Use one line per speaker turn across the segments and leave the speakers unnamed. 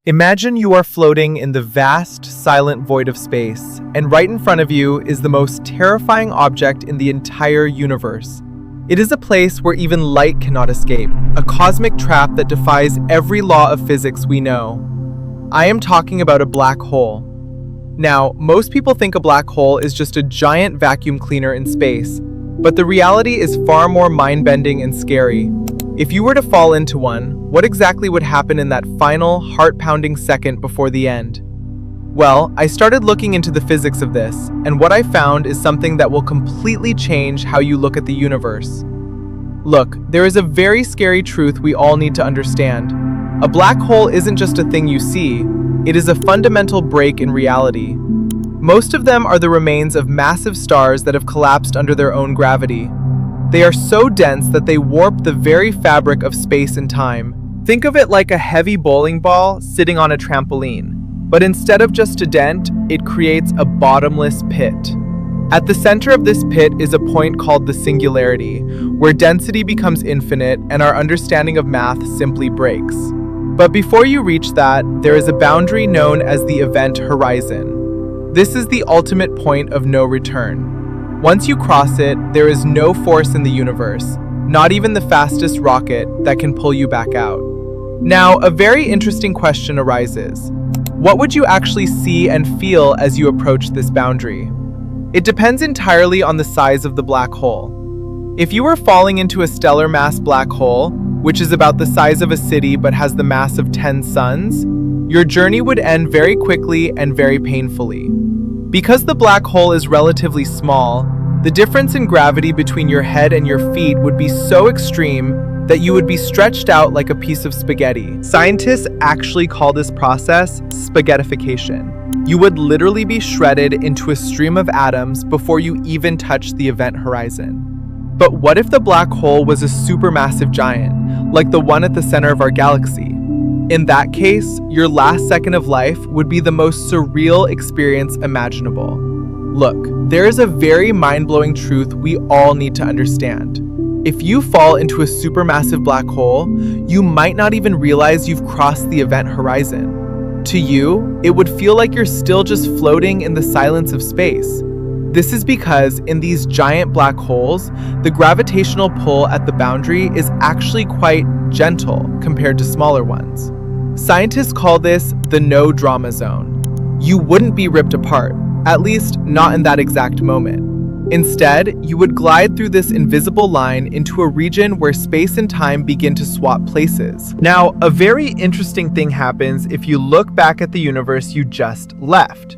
Imagine you are floating in the vast, silent void of space, and right in front of you is the most terrifying object in the entire universe. It is a place where even light cannot escape, a cosmic trap that defies every law of physics we know. I am talking about a black hole. Now, most people think a black hole is just a giant vacuum cleaner in space, but the reality is far more mind-bending and scary. If you were to fall into one, what exactly would happen in that final, heart-pounding second before the end? Well, I started looking into the physics of this, and what I found is something that will completely change how you look at the universe. Look, there is a very scary truth we all need to understand. A black hole isn't just a thing you see, it is a fundamental break in reality. Most of them are the remains of massive stars that have collapsed under their own gravity. They are so dense that they warp the very fabric of space and time. Think of it like a heavy bowling ball sitting on a trampoline. But instead of just a dent, it creates a bottomless pit. At the center of this pit is a point called the singularity, where density becomes infinite and our understanding of math simply breaks. But before you reach that, there is a boundary known as the event horizon. This is the ultimate point of no return. Once you cross it, there is no force in the universe, not even the fastest rocket, that can pull you back out. Now, a very interesting question arises. What would you actually see and feel as you approach this boundary? It depends entirely on the size of the black hole. If you were falling into a stellar mass black hole, which is about the size of a city but has the mass of 10 suns, your journey would end very quickly and very painfully. Because the black hole is relatively small, the difference in gravity between your head and your feet would be so extreme that you would be stretched out like a piece of spaghetti. Scientists actually call this process spaghettification. You would literally be shredded into a stream of atoms before you even touch the event horizon. But what if the black hole was a supermassive giant, like the one at the center of our galaxy? In that case, your last second of life would be the most surreal experience imaginable. Look, there is a very mind-blowing truth we all need to understand. If you fall into a supermassive black hole, you might not even realize you've crossed the event horizon. To you, it would feel like you're still just floating in the silence of space. This is because in these giant black holes, the gravitational pull at the boundary is actually quite gentle compared to smaller ones. Scientists call this the no-drama zone. You wouldn't be ripped apart, at least not in that exact moment. Instead, you would glide through this invisible line into a region where space and time begin to swap places. Now, a very interesting thing happens if you look back at the universe you just left.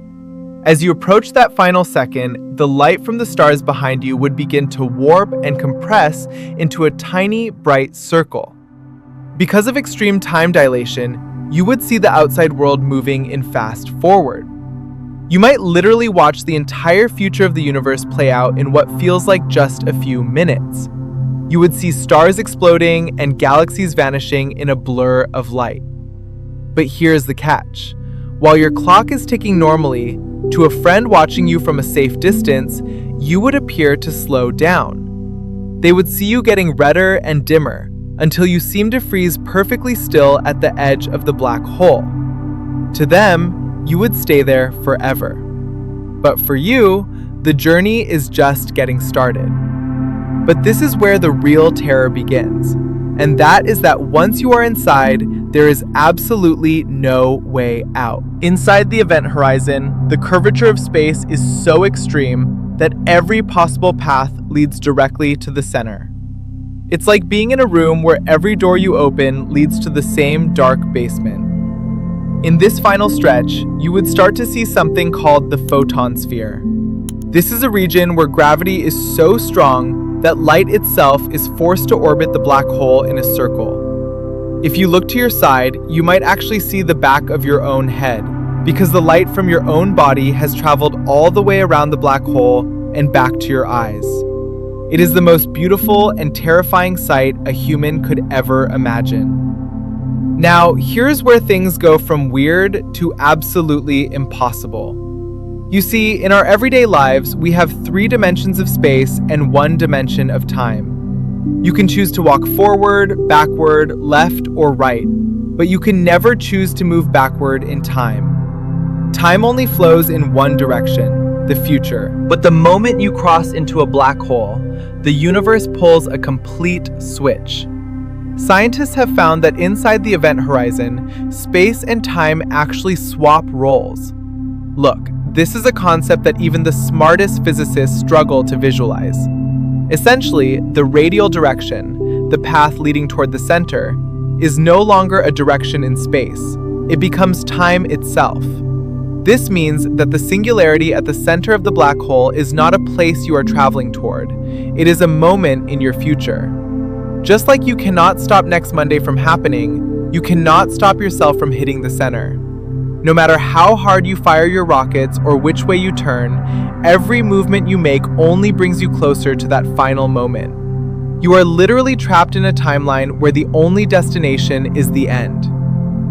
As you approach that final second, the light from the stars behind you would begin to warp and compress into a tiny, bright circle. Because of extreme time dilation, you would see the outside world moving in fast forward. You might literally watch the entire future of the universe play out in what feels like just a few minutes. You would see stars exploding and galaxies vanishing in a blur of light. But here's the catch. While your clock is ticking normally, to a friend watching you from a safe distance, you would appear to slow down. They would see you getting redder and dimmer until you seem to freeze perfectly still at the edge of the black hole. To them, you would stay there forever. But for you, the journey is just getting started. But this is where the real terror begins, and that is that once you are inside, there is absolutely no way out. Inside the event horizon, the curvature of space is so extreme that every possible path leads directly to the center. It's like being in a room where every door you open leads to the same dark basement. In this final stretch, you would start to see something called the photon sphere. This is a region where gravity is so strong that light itself is forced to orbit the black hole in a circle. If you look to your side, you might actually see the back of your own head, because the light from your own body has traveled all the way around the black hole and back to your eyes. It is the most beautiful and terrifying sight a human could ever imagine. Now, here's where things go from weird to absolutely impossible. You see, in our everyday lives, we have 3 dimensions of space and 1 dimension of time. You can choose to walk forward, backward, left, or right. but you can never choose to move backward in time. Time only flows in one direction, the future. But the moment you cross into a black hole, the universe pulls a complete switch. Scientists have found that inside the event horizon, space and time actually swap roles. Look, this is a concept that even the smartest physicists struggle to visualize. Essentially, the radial direction, the path leading toward the center, is no longer a direction in space. It becomes time itself. This means that the singularity at the center of the black hole is not a place you are traveling toward. It is a moment in your future. Just like you cannot stop next Monday from happening, you cannot stop yourself from hitting the center. No matter how hard you fire your rockets or which way you turn, every movement you make only brings you closer to that final moment. You are literally trapped in a timeline where the only destination is the end.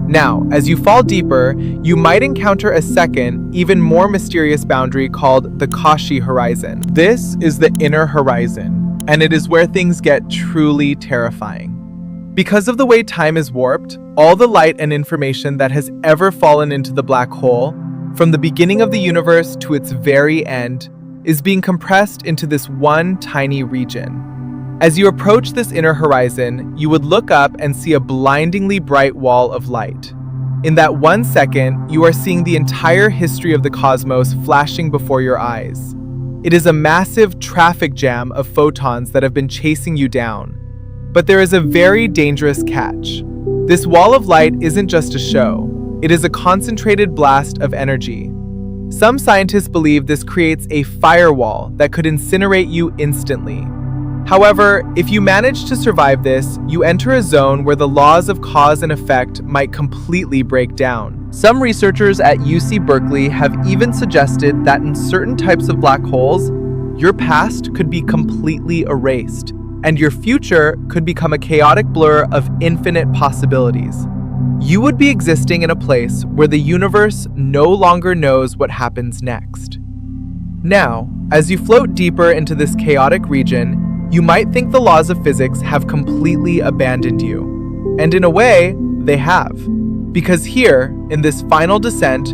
Now, as you fall deeper, you might encounter a second, even more mysterious boundary called the Cauchy horizon. This is the inner horizon, and it is where things get truly terrifying. Because of the way time is warped, all the light and information that has ever fallen into the black hole, from the beginning of the universe to its very end, is being compressed into this one tiny region. As you approach this inner horizon, you would look up and see a blindingly bright wall of light. In that 1 second, you are seeing the entire history of the cosmos flashing before your eyes. It is a massive traffic jam of photons that have been chasing you down. But there is a very dangerous catch. This wall of light isn't just a show. It is a concentrated blast of energy. Some scientists believe this creates a firewall that could incinerate you instantly. However, if you manage to survive this, you enter a zone where the laws of cause and effect might completely break down. Some researchers at UC Berkeley have even suggested that in certain types of black holes, your past could be completely erased, and your future could become a chaotic blur of infinite possibilities. You would be existing in a place where the universe no longer knows what happens next. Now, as you float deeper into this chaotic region, you might think the laws of physics have completely abandoned you. And in a way, they have. Because here, in this final descent,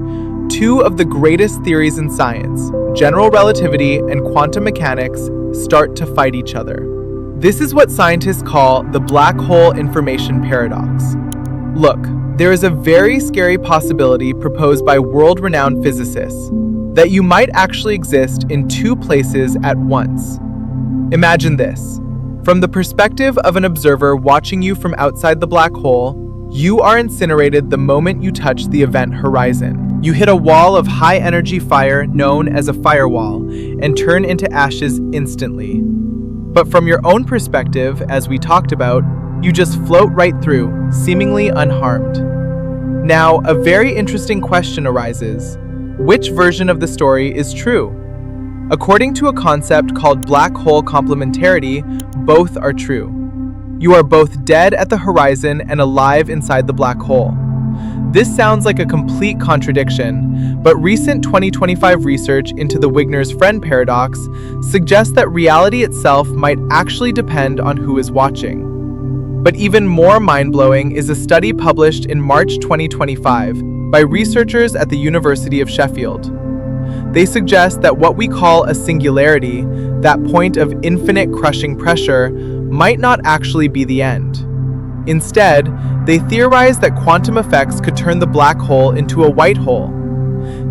two of the greatest theories in science, general relativity and quantum mechanics, start to fight each other. This is what scientists call the black hole information paradox. Look, there is a very scary possibility proposed by world-renowned physicists that you might actually exist in two places at once. Imagine this. From the perspective of an observer watching you from outside the black hole, you are incinerated the moment you touch the event horizon. You hit a wall of high-energy fire known as a firewall and turn into ashes instantly. But from your own perspective, as we talked about, you just float right through, seemingly unharmed. Now, a very interesting question arises. Which version of the story is true? According to a concept called black hole complementarity, both are true. You are both dead at the horizon and alive inside the black hole. This sounds like a complete contradiction, but recent 2025 research into the Wigner's friend paradox suggests that reality itself might actually depend on who is watching. But even more mind-blowing is a study published in March 2025 by researchers at the University of Sheffield. They suggest that what we call a singularity, that point of infinite crushing pressure, might not actually be the end. Instead, they theorize that quantum effects could turn the black hole into a white hole.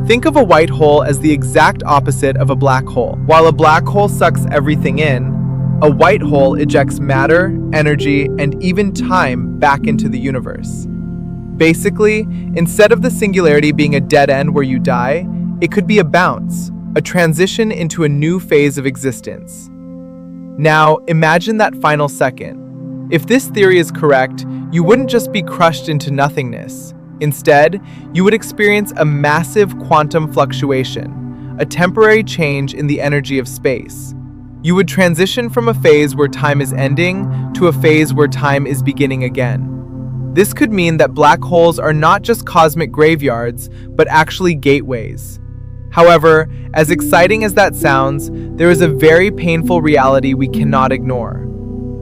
Think of a white hole as the exact opposite of a black hole. While a black hole sucks everything in, a white hole ejects matter, energy, and even time back into the universe. Basically, instead of the singularity being a dead end where you die, it could be a bounce, a transition into a new phase of existence. Now, imagine that final second. If this theory is correct, you wouldn't just be crushed into nothingness. Instead, you would experience a massive quantum fluctuation, a temporary change in the energy of space. You would transition from a phase where time is ending to a phase where time is beginning again. This could mean that black holes are not just cosmic graveyards, but actually gateways. However, as exciting as that sounds, there is a very painful reality we cannot ignore.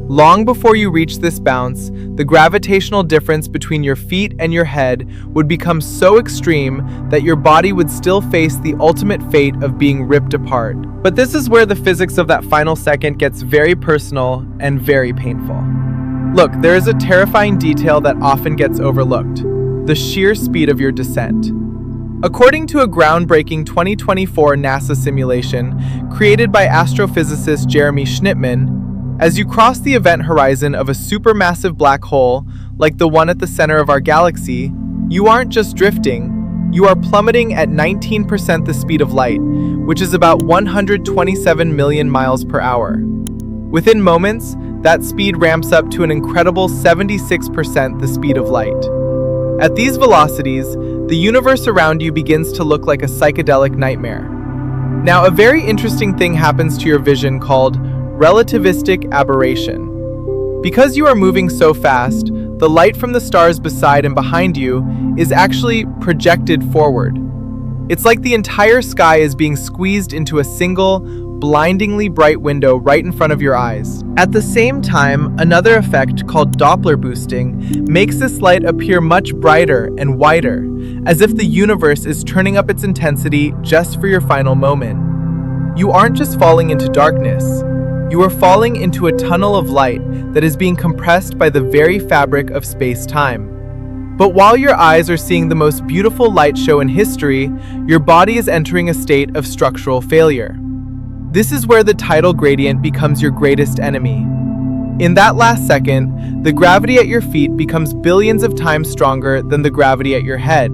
Long before you reach this bounce, the gravitational difference between your feet and your head would become so extreme that your body would still face the ultimate fate of being ripped apart. But this is where the physics of that final second gets very personal and very painful. Look, there is a terrifying detail that often gets overlooked: the sheer speed of your descent. According to a groundbreaking 2024 NASA simulation created by astrophysicist Jeremy Schnittman, as you cross the event horizon of a supermassive black hole like the one at the center of our galaxy, you aren't just drifting, you are plummeting at 19% the speed of light, which is about 127 million miles per hour. Within moments, that speed ramps up to an incredible 76% the speed of light. At these velocities, the universe around you begins to look like a psychedelic nightmare. Now, a very interesting thing happens to your vision called relativistic aberration. Because you are moving so fast, the light from the stars beside and behind you is actually projected forward. It's like the entire sky is being squeezed into a single, blindingly bright window right in front of your eyes. At the same time, another effect called Doppler boosting makes this light appear much brighter and whiter, as if the universe is turning up its intensity just for your final moment. You aren't just falling into darkness. You are falling into a tunnel of light that is being compressed by the very fabric of space-time. But while your eyes are seeing the most beautiful light show in history, your body is entering a state of structural failure. This is where the tidal gradient becomes your greatest enemy. In that last second, the gravity at your feet becomes billions of times stronger than the gravity at your head.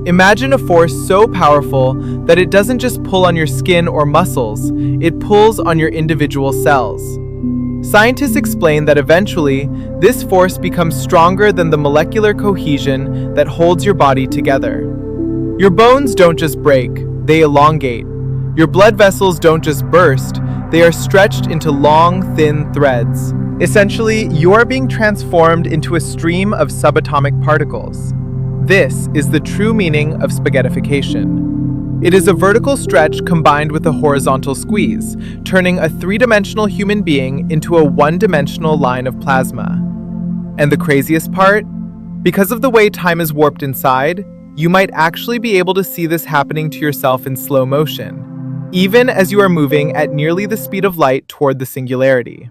Imagine a force so powerful that it doesn't just pull on your skin or muscles, it pulls on your individual cells. Scientists explain that eventually, this force becomes stronger than the molecular cohesion that holds your body together. Your bones don't just break, they elongate. Your blood vessels don't just burst, they are stretched into long, thin threads. Essentially, you are being transformed into a stream of subatomic particles. This is the true meaning of spaghettification. It is a vertical stretch combined with a horizontal squeeze, turning a three-dimensional human being into a one-dimensional line of plasma. And the craziest part? Because of the way time is warped inside, you might actually be able to see this happening to yourself in slow motion, even as you are moving at nearly the speed of light toward the singularity.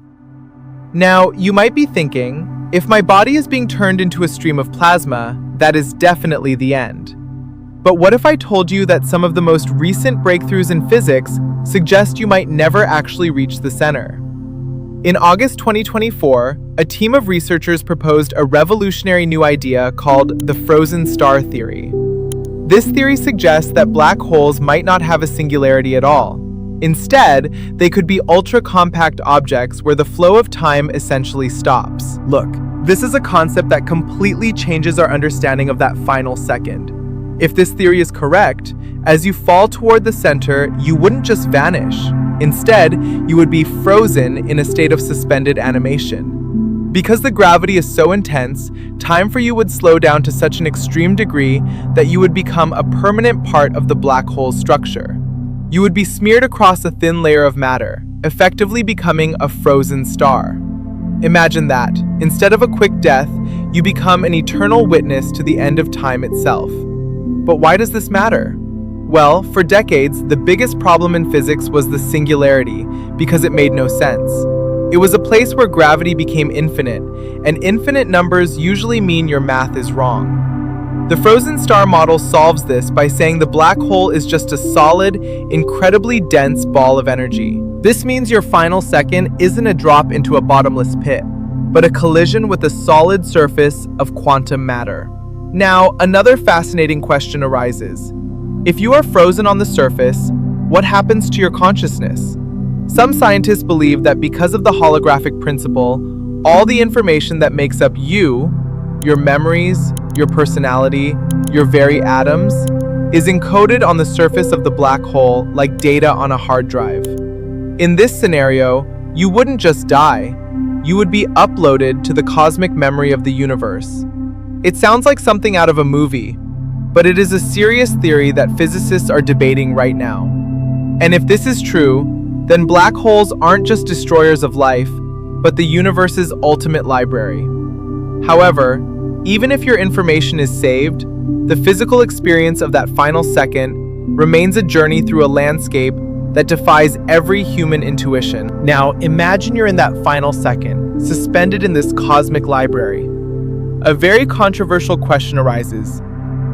Now, you might be thinking, if my body is being turned into a stream of plasma, that is definitely the end. But what if I told you that some of the most recent breakthroughs in physics suggest you might never actually reach the center? In August 2024, a team of researchers proposed a revolutionary new idea called the frozen star theory. This theory suggests that black holes might not have a singularity at all. Instead, they could be ultra-compact objects where the flow of time essentially stops. Look, this is a concept that completely changes our understanding of that final second. If this theory is correct, as you fall toward the center, you wouldn't just vanish. Instead, you would be frozen in a state of suspended animation. Because the gravity is so intense, time for you would slow down to such an extreme degree that you would become a permanent part of the black hole's structure. You would be smeared across a thin layer of matter, effectively becoming a frozen star. Imagine that. Instead of a quick death, you become an eternal witness to the end of time itself. But why does this matter? Well, for decades, the biggest problem in physics was the singularity, because it made no sense. It was a place where gravity became infinite, and infinite numbers usually mean your math is wrong. The frozen star model solves this by saying the black hole is just a solid, incredibly dense ball of energy. This means your final second isn't a drop into a bottomless pit, but a collision with a solid surface of quantum matter. Now, another fascinating question arises. If you are frozen on the surface, what happens to your consciousness? Some scientists believe that because of the holographic principle, all the information that makes up you, your memories, your personality, your very atoms, is encoded on the surface of the black hole like data on a hard drive. In this scenario, you wouldn't just die, you would be uploaded to the cosmic memory of the universe. It sounds like something out of a movie, but it is a serious theory that physicists are debating right now. And if this is true, then black holes aren't just destroyers of life, but the universe's ultimate library. However, even if your information is saved, the physical experience of that final second remains a journey through a landscape that defies every human intuition. Now, imagine you're in that final second, suspended in this cosmic library. A very controversial question arises.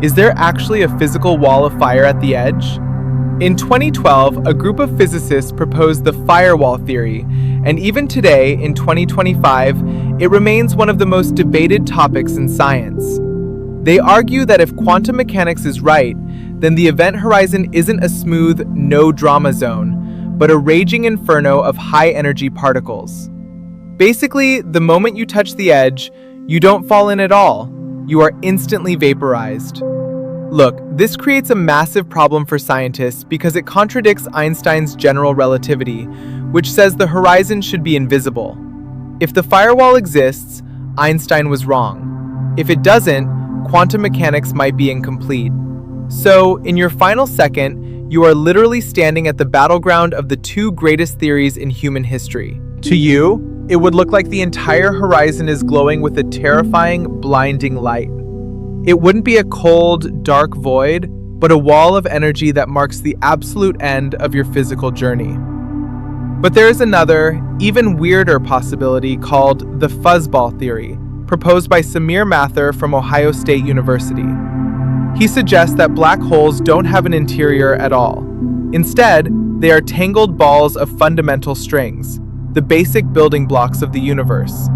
Is there actually a physical wall of fire at the edge? In 2012, a group of physicists proposed the firewall theory, and even today, in 2025, it remains one of the most debated topics in science. They argue that if quantum mechanics is right, then the event horizon isn't a smooth, no-drama zone, but a raging inferno of high-energy particles. Basically, the moment you touch the edge, you don't fall in at all. You are instantly vaporized. Look, this creates a massive problem for scientists because it contradicts Einstein's general relativity, which says the horizon should be invisible. If the firewall exists, Einstein was wrong. If it doesn't, quantum mechanics might be incomplete. So, in your final second, you are literally standing at the battleground of the two greatest theories in human history. To you, it would look like the entire horizon is glowing with a terrifying, blinding light. It wouldn't be a cold, dark void, but a wall of energy that marks the absolute end of your physical journey. But there is another, even weirder possibility called the fuzzball theory, proposed by Samir Mathur from Ohio State University. He suggests that black holes don't have an interior at all. Instead, they are tangled balls of fundamental strings, the basic building blocks of the universe.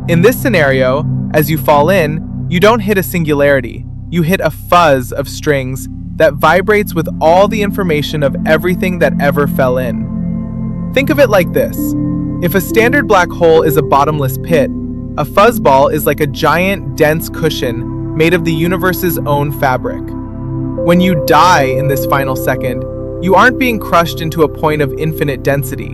In this scenario, as you fall in, you don't hit a singularity. You hit a fuzz of strings that vibrates with all the information of everything that ever fell in. Think of it like this. If a standard black hole is a bottomless pit, a fuzzball is like a giant, dense cushion made of the universe's own fabric. When you die in this final second, you aren't being crushed into a point of infinite density.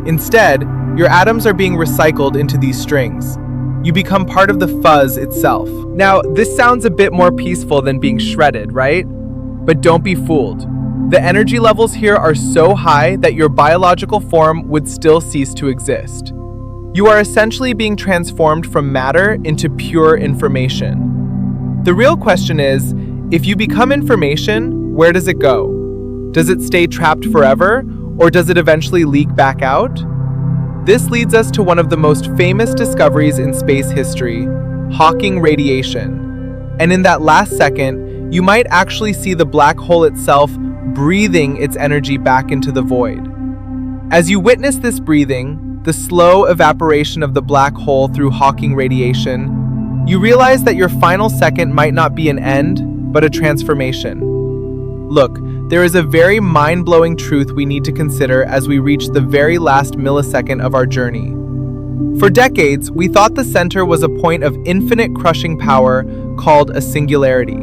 Instead, your atoms are being recycled into these strings. You become part of the fuzz itself. Now, this sounds a bit more peaceful than being shredded, right? But don't be fooled. The energy levels here are so high that your biological form would still cease to exist. You are essentially being transformed from matter into pure information. The real question is, if you become information, where does it go? Does it stay trapped forever, or does it eventually leak back out? This leads us to one of the most famous discoveries in space history, Hawking radiation. And in that last second, you might actually see the black hole itself breathing its energy back into the void. As you witness this breathing, the slow evaporation of the black hole through Hawking radiation, you realize that your final second might not be an end, but a transformation. Look, there is a very mind-blowing truth we need to consider as we reach the very last millisecond of our journey. For decades, we thought the center was a point of infinite crushing power called a singularity.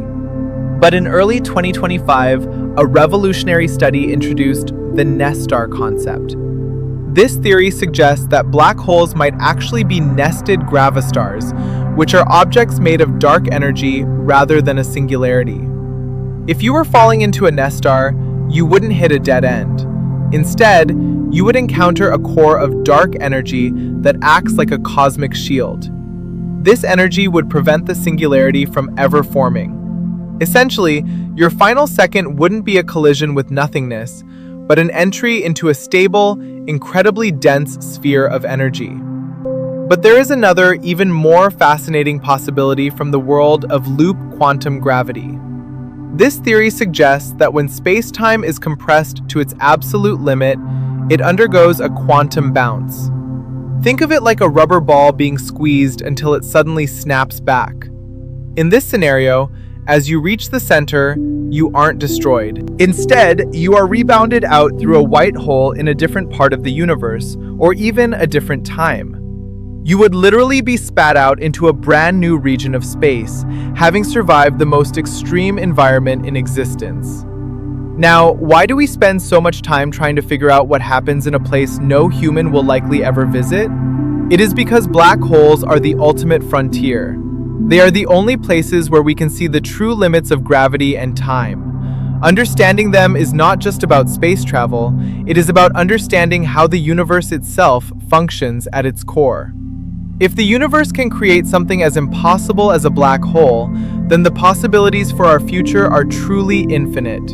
But in early 2025, a revolutionary study introduced the nestar concept. This theory suggests that black holes might actually be nested gravastars, which are objects made of dark energy rather than a singularity. If you were falling into a nestar, you wouldn't hit a dead end. Instead, you would encounter a core of dark energy that acts like a cosmic shield. This energy would prevent the singularity from ever forming. Essentially, your final second wouldn't be a collision with nothingness, but an entry into a stable, incredibly dense sphere of energy. But there is another, even more fascinating possibility from the world of loop quantum gravity. This theory suggests that when space-time is compressed to its absolute limit, it undergoes a quantum bounce. Think of it like a rubber ball being squeezed until it suddenly snaps back. In this scenario, as you reach the center, you aren't destroyed. Instead, you are rebounded out through a white hole in a different part of the universe, or even a different time. You would literally be spat out into a brand new region of space, having survived the most extreme environment in existence. Now, why do we spend so much time trying to figure out what happens in a place no human will likely ever visit? It is because black holes are the ultimate frontier. They are the only places where we can see the true limits of gravity and time. Understanding them is not just about space travel, it is about understanding how the universe itself functions at its core. If the universe can create something as impossible as a black hole, then the possibilities for our future are truly infinite.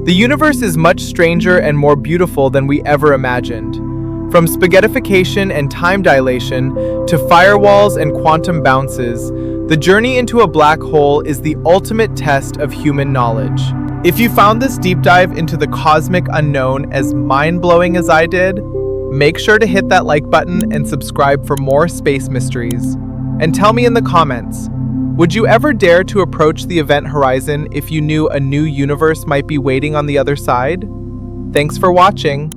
The universe is much stranger and more beautiful than we ever imagined. From spaghettification and time dilation to firewalls and quantum bounces, the journey into a black hole is the ultimate test of human knowledge. If you found this deep dive into the cosmic unknown as mind-blowing as I did, make sure to hit that like button and subscribe for more space mysteries. And tell me in the comments, would you ever dare to approach the event horizon if you knew a new universe might be waiting on the other side? Thanks for watching.